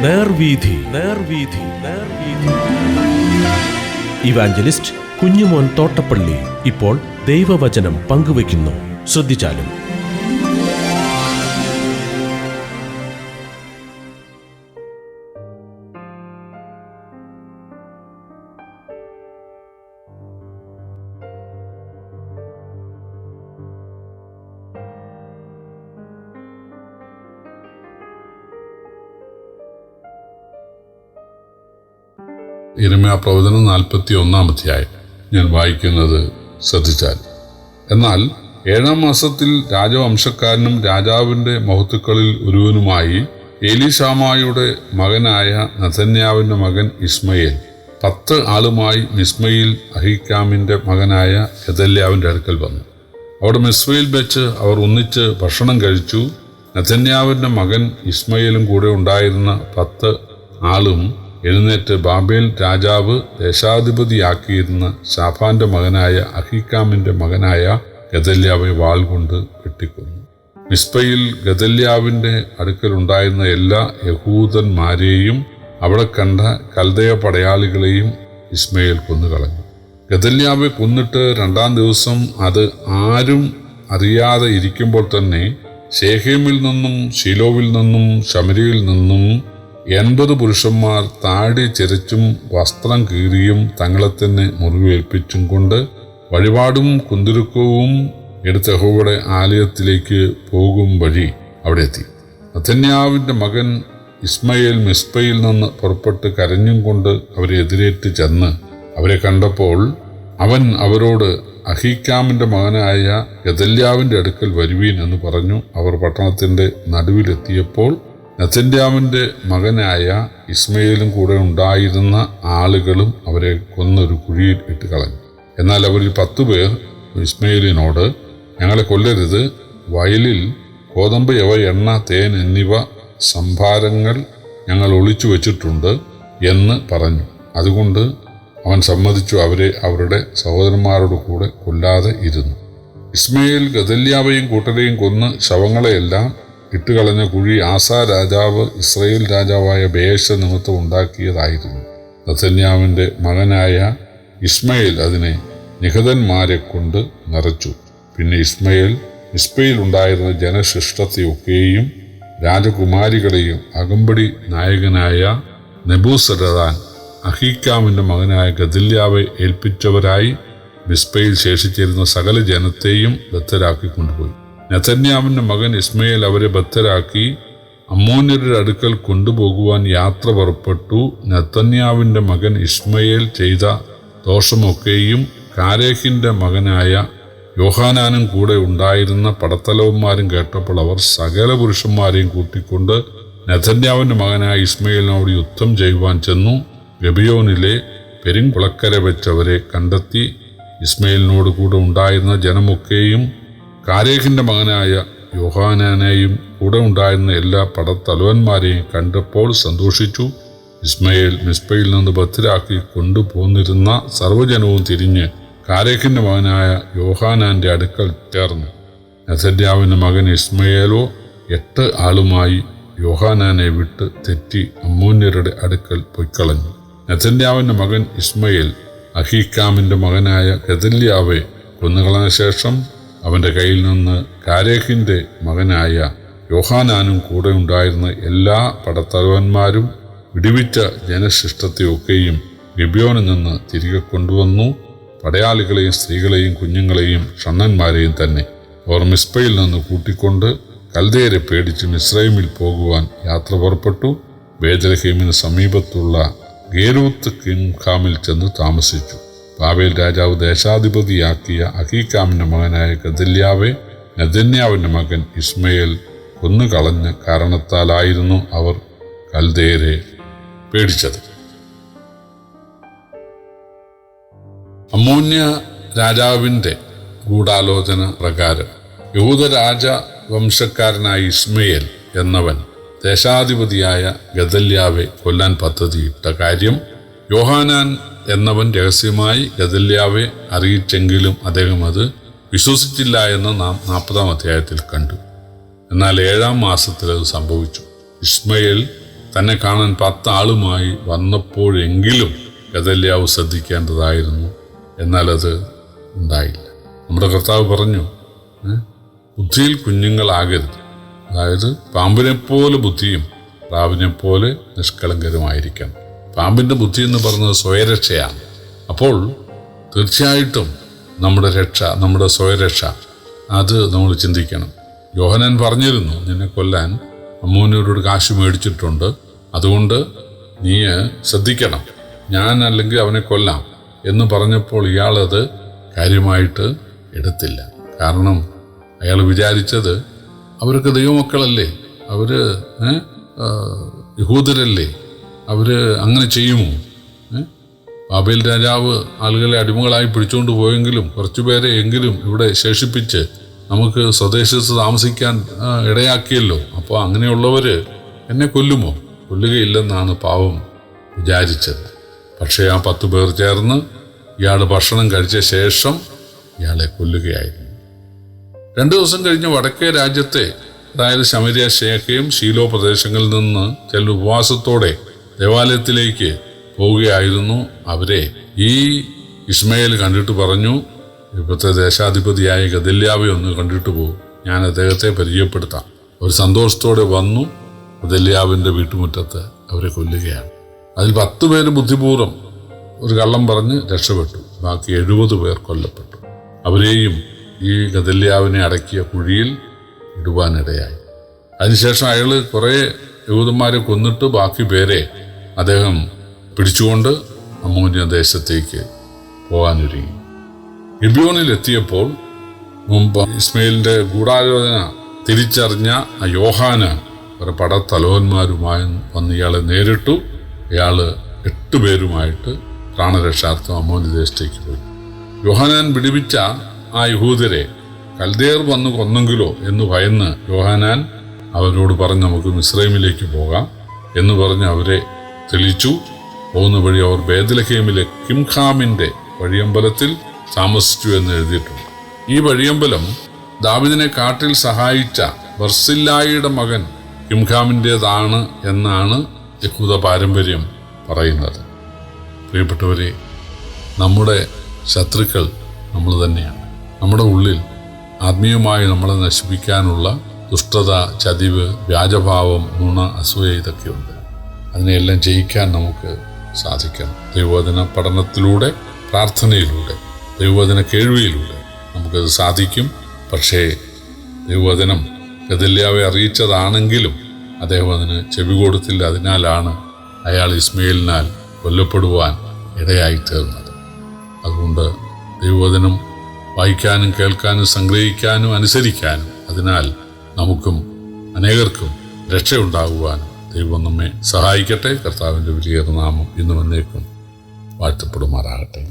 നേർവീഥി. Evangelist Kunjumon Thottappally ഇപ്പോൾ ദൈവവചനം പങ്കുവയ്ക്കുന്നു. ശ്രദ്ധിച്ചാലും. യിരെമ്യാ പ്രവചനം 41-ാം അധ്യായം ഞാൻ വായിക്കുന്നത് ശ്രദ്ധിച്ചാൽ. എന്നാൽ 7-ാം മാസത്തിൽ രാജവംശക്കാരനും രാജാവിൻ്റെ മഹത്തുക്കളിൽ ഒരുവനുമായി എലീശാമായുടെ മകനായ നഥന്യാവിൻ്റെ മകൻ ഇസ്മയേൽ 10 ആളുമായി മിസ്മയിൽ അഹീക്കാമിൻ്റെ മകനായ ഗെദല്യാവിൻ്റെ അടുക്കൽ വന്നു. അവിടെ മിസ്മയിൽ വെച്ച് അവർ ഒന്നിച്ച് ഭക്ഷണം കഴിച്ചു. നഥന്യാവിൻ്റെ മകൻ ഇസ്മയേലും കൂടെ ഉണ്ടായിരുന്ന 10 ആളും എഴുന്നേറ്റ് ബാബേൽ രാജാവ് ദേശാധിപതിയാക്കിയിരുന്ന ശാഫാന്റെ മകനായ അഹീക്കാമിന്റെ മകനായ ഗെദല്യാവെ വാൾ കൊണ്ട് വെട്ടിക്കൊന്നു. മിസ്പയിൽ ഗെദല്യാവിന്റെ അടുക്കലുണ്ടായിരുന്ന എല്ലാ യഹൂദന്മാരെയും അവിടെ കണ്ട കൽദയ പടയാളികളെയും ഇസ്മയേൽ കൊന്നുകളഞ്ഞു. ഗെദല്യാവെ കൊന്നിട്ട് 2-ാം ദിവസം അത് ആരും അറിയാതെ ഇരിക്കുമ്പോൾ തന്നെ ശേഖേമിൽ നിന്നും ശീലോവിൽ നിന്നും ശമരിയിൽ നിന്നും 80 പുരുഷന്മാർ താടി ചെരച്ചും വസ്ത്രം കീറിയും തങ്ങളെ തന്നെ മുറിവേൽപ്പിച്ചും കൊണ്ട് വഴിപാടും കുന്തിരുക്കവും എടുത്ത് യഹോവയുടെ ആലയത്തിലേക്ക് പോകും വഴി അവിടെ എത്തി. നഥന്യാവിൻ്റെ മകൻ ഇസ്മയേൽ മിസ്പയിൽ നിന്ന് പുറപ്പെട്ട് കരഞ്ഞും കൊണ്ട് അവരെ എതിരേറ്റ് ചെന്ന് അവരെ കണ്ടപ്പോൾ അവൻ അവരോട് അഹീക്കാമിൻ്റെ മകനായ ഗെദല്യാവിൻ്റെ അടുക്കൽ വരുവീൻ എന്ന് പറഞ്ഞു. അവർ പട്ടണത്തിൻ്റെ നടുവിലെത്തിയപ്പോൾ നഥന്യാവിൻ്റെ മകനായ ഇസ്മയേലും കൂടെ ഉണ്ടായിരുന്ന ആളുകളും അവരെ കൊന്നൊരു കുഴിയിൽ ഇട്ട് കളഞ്ഞു. എന്നാൽ അവരിൽ 10 പേർ ഇസ്മയേലിനോട്, ഞങ്ങളെ കൊല്ലരുത്, വയലിൽ ഗോതമ്പ്, യവ, എണ്ണ, തേൻ എന്നിവ സംഭാരങ്ങൾ ഞങ്ങൾ ഒളിച്ചു വച്ചിട്ടുണ്ട് എന്ന് പറഞ്ഞു. അതുകൊണ്ട് അവൻ സമ്മതിച്ചു അവരെ അവരുടെ സഹോദരന്മാരോട് കൂടെ കൊല്ലാതെ ഇരുന്നു. ഇസ്മയേൽ ഗെദല്യാവെയും കൂട്ടരെയും കൊന്ന് ശവങ്ങളെയെല്ലാം ഇട്ടുകളഞ്ഞ കുഴി ആസാ രാജാവ് ഇസ്രായേൽ രാജാവായ ബേശ നിമിത്തം ഉണ്ടാക്കിയതായിരുന്നു. നഥന്യാവിൻ്റെ മകനായ ഇസ്മയേൽ അതിനെ നിഹതന്മാരെ കൊണ്ട് നിറച്ചു. പിന്നെ ഇസ്മയേൽ മിസ്പയിൽ ഉണ്ടായിരുന്ന ജനശിഷ്ടത്തെയൊക്കെയും രാജകുമാരികളെയും അകമ്പടി നായകനായ നെബൂസരദാൻ അഹീക്കാമിൻ്റെ മകനായ ഗെദല്യാവെ ഏൽപ്പിച്ചവരായി മിസ്പയിൽ ശേഷിച്ചിരുന്ന സകല ജനത്തെയും ബദ്ധരാക്കി കൊണ്ടുപോയി. നഥന്യാവിൻ്റെ മകൻ ഇസ്മയേൽ അവരെ ബദ്ധരാക്കി അമ്മോന്യരുടെ അടുക്കൽ കൊണ്ടുപോകുവാൻ യാത്ര പുറപ്പെട്ടു. നഥന്യാവിൻ്റെ മകൻ ഇസ്മയേൽ ചെയ്ത ദോഷമൊക്കെയും കാരേഹിൻ്റെ മകനായ യോഹാനാനും കൂടെ ഉണ്ടായിരുന്ന പടത്തലവന്മാരും കേട്ടപ്പോൾ അവർ സകല പുരുഷന്മാരെയും കൂട്ടിക്കൊണ്ട് നഥന്യാവിൻ്റെ മകനായ ഇസ്മയേലിനോട് യുദ്ധം ചെയ്യുവാൻ ചെന്നു. ഗിബെയോനിലെ പെരുംകുളക്കര വെച്ചവരെ കണ്ടെത്തി. ഇസ്മയേലിനോട് കൂടെ ഉണ്ടായിരുന്ന ജനമൊക്കെയും കാരേഹിൻ്റെ മകനായ യോഹാനാനെയും കൂടെ ഉണ്ടായിരുന്ന എല്ലാ പടത്തലവന്മാരെയും കണ്ടപ്പോൾ സന്തോഷിച്ചു. ഇസ്മയേൽ മിസ്പയിൽ നിന്ന് ബദ്ധരാക്കി കൊണ്ടുപോന്നിരുന്ന സർവ്വജനവും തിരിഞ്ഞ് കാരേഹിൻ്റെ മകനായ യോഹാനാൻ്റെ അടുക്കൽ ചേർന്നു. നഥന്യാവിൻ്റെ മകൻ ഇസ്മയേലോ 8 ആളുമായി യോഹാനാനെ വിട്ട് തെറ്റി അമ്മോന്യരുടെ അടുക്കൽ പൊയ്ക്കളഞ്ഞു. നഥന്യാവിൻ്റെ മകൻ ഇസ്മയേൽ അഹീക്കാമിൻ്റെ മകനായ ഗെദല്യാവെ കൊന്നുകളഞ്ഞ ശേഷം അവൻ്റെ കയ്യിൽ നിന്ന് കാരേഹിൻ്റെ മകനായ യോഹാനാനും കൂടെ ഉണ്ടായിരുന്ന എല്ലാ പടത്തലവന്മാരും വിടുവിച്ച ജനശിഷ്ടത്തെയൊക്കെയും ഗിബെയോനിൽ നിന്ന് തിരികെ കൊണ്ടുവന്നു. പടയാളികളെയും സ്ത്രീകളെയും കുഞ്ഞുങ്ങളെയും ഷണ്ണന്മാരെയും തന്നെ അവർ മിസ്പയിൽ നിന്ന് കൂട്ടിക്കൊണ്ട് കൽദയരെ പേടിച്ച് മിസ്രൈമിൽ പോകുവാൻ യാത്ര പുറപ്പെട്ടു. ബേത്ലഹേമിന് സമീപത്തുള്ള ഗേരൂത്ത് കിംഖാമിൽ ചെന്ന് താമസിച്ചു. ബാബേൽ രാജാവ് ദേശാധിപതിയാക്കിയ അഹീക്കാമിൻ്റെ മകനായ ഗെദല്യാവെ നഥന്യാവിൻ്റെ മകൻ ഇസ്മയേൽ കൊന്നുകളഞ്ഞ കാരണത്താലായിരുന്നു അവർ കൽദയരെ പേടിച്ചത്. അമ്മോന്യ രാജാവിൻ്റെ ഗൂഢാലോചന പ്രകാരം യഹൂദ രാജവംശക്കാരനായ ഇസ്മയേൽ എന്നവൻ ദേശാധിപതിയായ ഗെദല്യാവെ കൊല്ലാൻ പദ്ധതിയിട്ട കാര്യം യോഹാനാൻ എന്നവൻ രഹസ്യമായി ഗെദല്യാവെ അറിയിച്ചെങ്കിലും അദ്ദേഹം അത് വിശ്വസിച്ചില്ല എന്ന് നാം 40-ാം അധ്യായത്തിൽ കണ്ടു. എന്നാൽ 7-ാം മാസത്തിൽ അത് സംഭവിച്ചു. ഇസ്മയേൽ തന്നെ കാണാൻ 10 ആളുമായി വന്നപ്പോഴെങ്കിലും ഗദല്യാവ് ശ്രദ്ധിക്കേണ്ടതായിരുന്നു. എന്നാൽ അത് ഉണ്ടായില്ല. നമ്മുടെ കർത്താവ് പറഞ്ഞു, ബുദ്ധിയിൽ കുഞ്ഞുങ്ങളാകരുത്. അതായത് പാമ്പിനെപ്പോലെ ബുദ്ധിയും പ്രാവിനെപ്പോലെ നിഷ്കളങ്കരുമായിരിക്കണം. പാമ്പിൻ്റെ ബുദ്ധി എന്ന് പറയുന്നത് സ്വയരക്ഷയാണ്. അപ്പോൾ തീർച്ചയായിട്ടും നമ്മുടെ രക്ഷ, നമ്മുടെ സ്വയരക്ഷ, അത് നമ്മൾ ചിന്തിക്കണം. യോഹന്നാൻ പറഞ്ഞിരുന്നു, നിന്നെ കൊല്ലാൻ അമ്മൂനോട് കാശ് മേടിച്ചിട്ടുണ്ട്, അതുകൊണ്ട് നീ ശ്രദ്ധിക്കണം, ഞാൻ അല്ലെങ്കിൽ അവനെ കൊല്ലാം എന്ന് പറഞ്ഞപ്പോൾ ഇയാളത് കാര്യമായിട്ട് എടുത്തില്ല. കാരണം അയാൾ വിചാരിച്ചത് അവർക്ക് ദൈവമക്കളല്ലേ, അവർ യഹൂദരല്ലേ, അവർ അങ്ങനെ ചെയ്യുമോ? ബാബേൽ രാജാവ് ആളുകളെ അടിമകളായി പിടിച്ചുകൊണ്ട് പോയെങ്കിലും കുറച്ചുപേരെ എങ്കിലും ഇവിടെ ശേഷിപ്പിച്ച് നമുക്ക് സ്വദേശത്ത് താമസിക്കാൻ ഇടയാക്കിയല്ലോ. അപ്പോൾ അങ്ങനെയുള്ളവർ എന്നെ കൊല്ലുമോ? കൊല്ലുകയില്ലെന്നാണ് പാവം വിചാരിച്ചത്. പക്ഷേ ആ 10 പേർ ചേർന്ന് ഇയാൾ ഭക്ഷണം കഴിച്ച ശേഷം ഇയാളെ കൊല്ലുകയായിരുന്നു. 2 ദിവസം കഴിഞ്ഞ് വടക്കേ രാജ്യത്തെ, അതായത് ശമരിയ, ശേഖയും ശീലോ പ്രദേശങ്ങളിൽ നിന്ന് ചില ഉപവാസത്തോടെ ദേവാലയത്തിലേക്ക് പോവുകയായിരുന്നു. അവരെ ഈ ഇസ്മയേൽ കണ്ടിട്ട് പറഞ്ഞു, ഇപ്പോഴത്തെ ദേശാധിപതിയായ ഗദല്യാവെ ഒന്ന് കണ്ടിട്ട് പോകും, ഞാൻ അദ്ദേഹത്തെ പരിചയപ്പെടുത്താം. ഒരു സന്തോഷത്തോടെ വന്നു. ഗദല്യാവിൻ്റെ വീട്ടുമുറ്റത്ത് അവരെ കൊല്ലുകയാണ്. അതിൽ 10 പേര് ബുദ്ധിപൂർവ്വം ഒരു കള്ളം പറഞ്ഞ് രക്ഷപ്പെട്ടു. ബാക്കി 70 പേർ കൊല്ലപ്പെട്ടു. അവരെയും ഈ ഗദല്യാവിനെ അടക്കിയ കുഴിയിൽ ഇടുവാനിടയായി. അതിനുശേഷം അയാൾ കുറേ യഹൂദന്മാരെ കൊന്നിട്ട് ബാക്കി പേരെ അദ്ദേഹം പിടിച്ചുകൊണ്ട് അമ്മോന്യ ദേശത്തേക്ക് പോകാനൊരുങ്ങി. ഗിബിയോനിലെത്തിയപ്പോൾ മുമ്പ് ഇസ്മയേലിൻ്റെ ഗൂഢാലോചന തിരിച്ചറിഞ്ഞ ആ യോഹാന് ഒരു പടത്തലവന്മാരുമായി വന്ന് ഇയാളെ നേരിട്ടു. ഇയാൾ 8 പേരുമായിട്ട് പ്രാണരക്ഷാർത്ഥം അമ്മോന്യ ദേശത്തേക്ക് പോയി. യോഹന്നാൻ വിടുവിച്ച ആ യഹൂദരെ കൽദേർ വന്ന് കൊന്നെങ്കിലോ എന്ന് ഭയന്ന് യോഹന്നാൻ അവരോട് പറഞ്ഞ് നമുക്ക് മിസ്രൈമിലേക്ക് പോകാം എന്ന് പറഞ്ഞ് അവരെ തെളിച്ചു. പോകുന്ന വഴി അവർ ബേത്ലഹേമിലെ കിംഖാമിൻ്റെ വഴിയമ്പലത്തിൽ താമസിച്ചു എന്ന് എഴുതിയിട്ടുണ്ട്. ഈ വഴിയമ്പലം ദാവീദിനെ കാട്ടിൽ സഹായിച്ച ബർസില്ലായിയുടെ മകൻ കിംഖാമിൻ്റേതാണ് എന്നാണ് യഹൂദ പാരമ്പര്യം പറയുന്നത്. പ്രിയപ്പെട്ടവരെ, നമ്മുടെ ശത്രുക്കൾ നമ്മൾ തന്നെയാണ്. നമ്മുടെ ഉള്ളിൽ ആത്മീയമായി നമ്മളെ നശിപ്പിക്കാനുള്ള ദുഷ്ടത, ചതിവ്, വ്യാജഭാവം, നുണ, അസൂയ ഇതൊക്കെയുണ്ട്. അതിനെയെല്ലാം ജയിക്കാൻ നമുക്ക് സാധിക്കണം. ദൈവവചന പഠനത്തിലൂടെ, പ്രാർത്ഥനയിലൂടെ, ദൈവവചന കേൾവിയിലൂടെ നമുക്കത് സാധിക്കും. പക്ഷേ ദൈവവചനം ഗദല്യാവെ അറിയിച്ചതാണെങ്കിലും അദ്ദേഹം അതിന് ചെവി കൊടുത്തില്ല. അതിനാലാണ് അയാൾ ഇസ്മയേലിനാൽ കൊല്ലപ്പെടുവാൻ ഇടയായി തീർന്നത്. അതുകൊണ്ട് ദൈവവചനം വായിക്കാനും കേൾക്കാനും സംഗ്രഹിക്കാനും അനുസരിക്കാനും, അതിനാൽ നമുക്കും അനേകർക്കും രക്ഷയുണ്ടാകുവാനും ദൈവം നമ്മെ സഹായിക്കട്ടെ. കർത്താവിൻ്റെ വലിയ നാമം ഇന്നും എന്നേക്കും വാഴ്ത്തപ്പെടുമാറാകട്ടെ.